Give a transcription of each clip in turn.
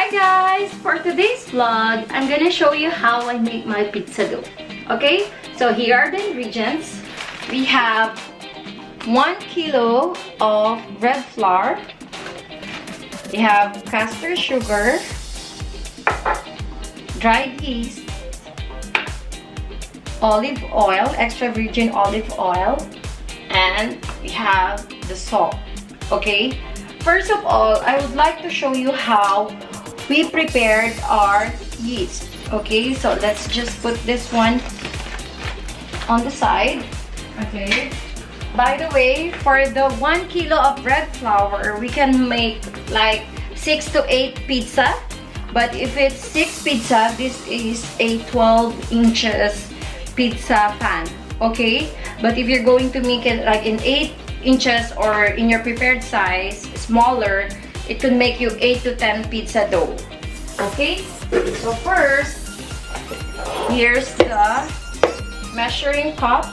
Hi guys! For today's vlog, I'm gonna show you how I make my pizza dough. Okay, so here are the ingredients. We have 1 kilo of red flour. We have caster sugar, dried yeast, olive oil, extra virgin olive oil, and we have the salt. Okay, first of all, I would like to show you how we prepared our yeast. Okay, so let's just put this one on the side. Okay, by the way, for the 1 kilo of red flour, we can make like 6 to 8 pizza. But if it's 6 pizza, this is a 12 inches pizza pan. Okay, but if you're going to make it like in 8 inches or in your prepared size, smaller, it could make you 8 to 10 pizza dough. Okay, so first, here's the measuring cup.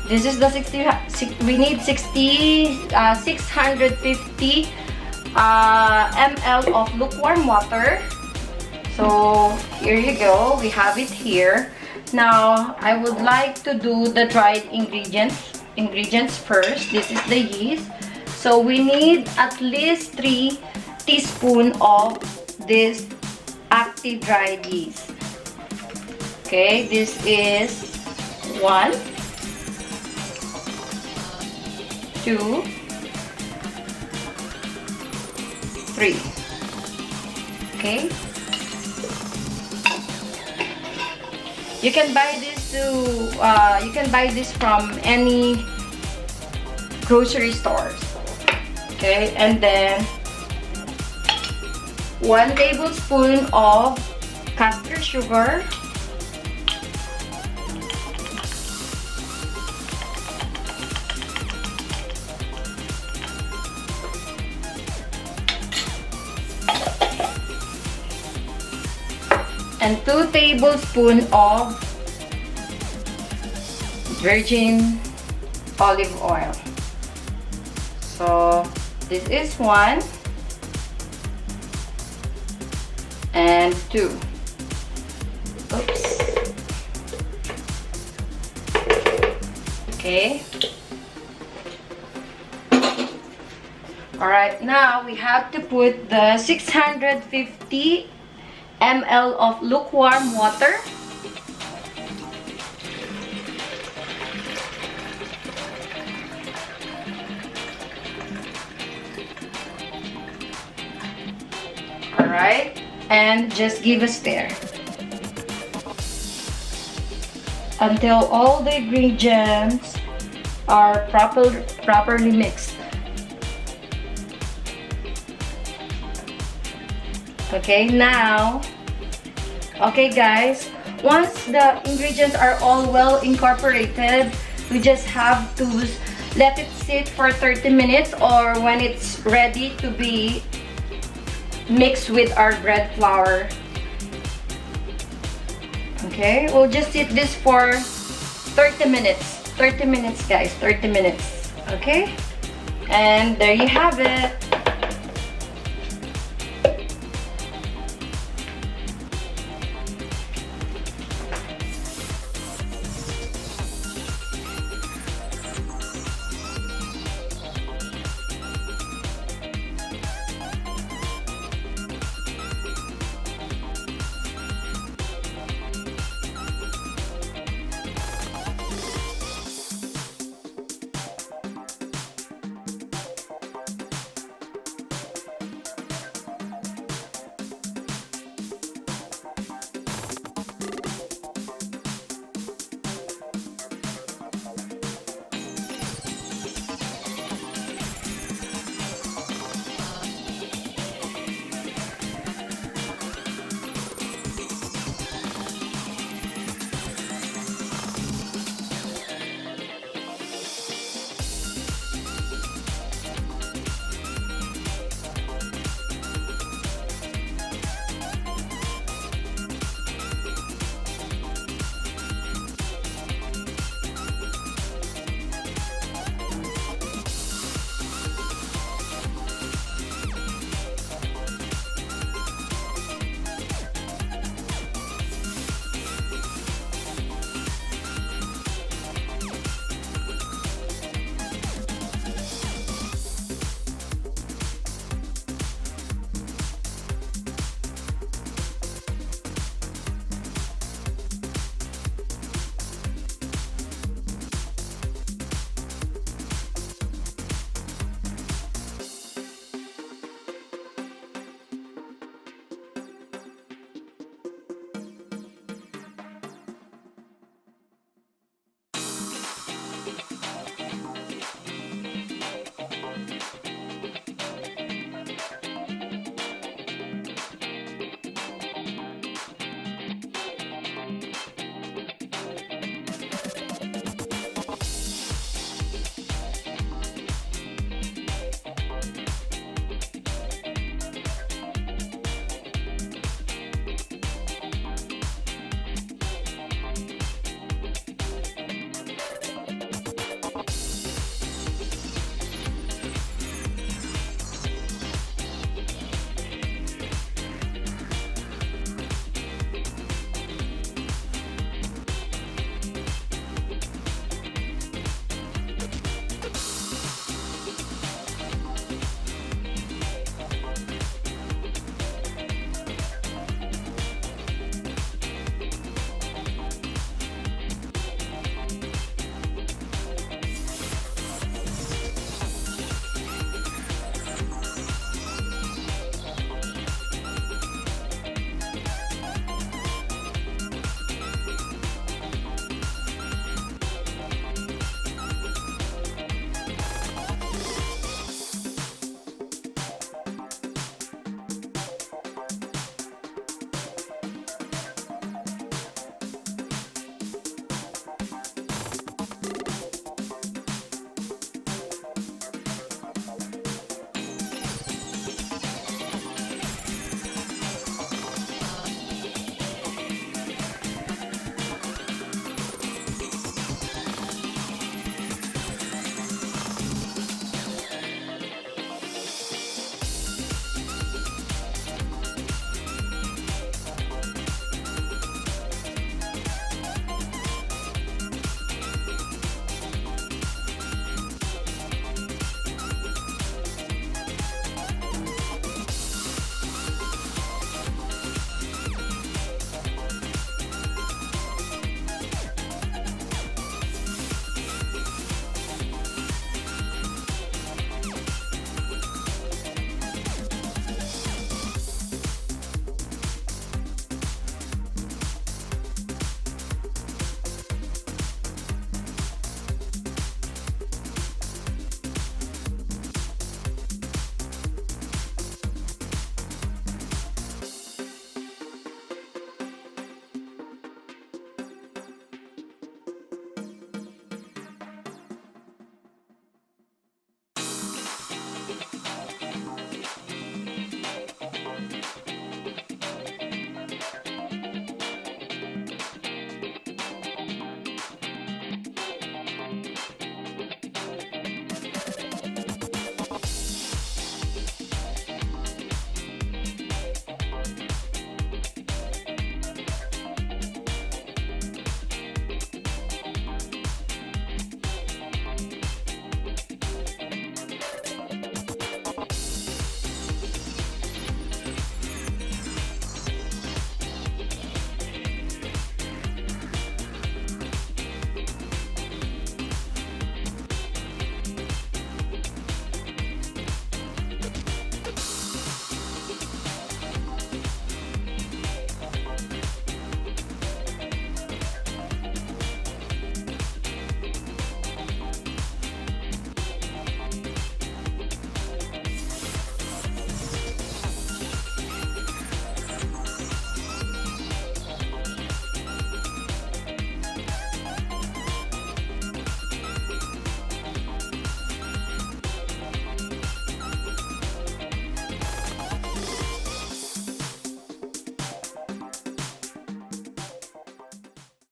This is the 650 ml of lukewarm water. So here you go, we have it here. Now I would like to do the dried ingredients first. This is the yeast. So we need at least 3 teaspoons of this active dried yeast. Okay, this is 1, 2, 3. Okay, you can buy this from any grocery stores. Okay, and then 1 tablespoon of caster sugar, and 2 tablespoons of virgin olive oil. So this is 1 and 2. Oops. Okay. Alright, now we have to put the 650 ml of lukewarm water. Alright, and just give a stir until all the ingredients are properly mixed. Okay, now, okay guys, once the ingredients are all well incorporated, we just have to let it sit for 30 minutes or when it's ready to be mixed with our bread flour. Okay, we'll just sit this for 30 minutes. 30 minutes guys, 30 minutes. Okay, and there you have it.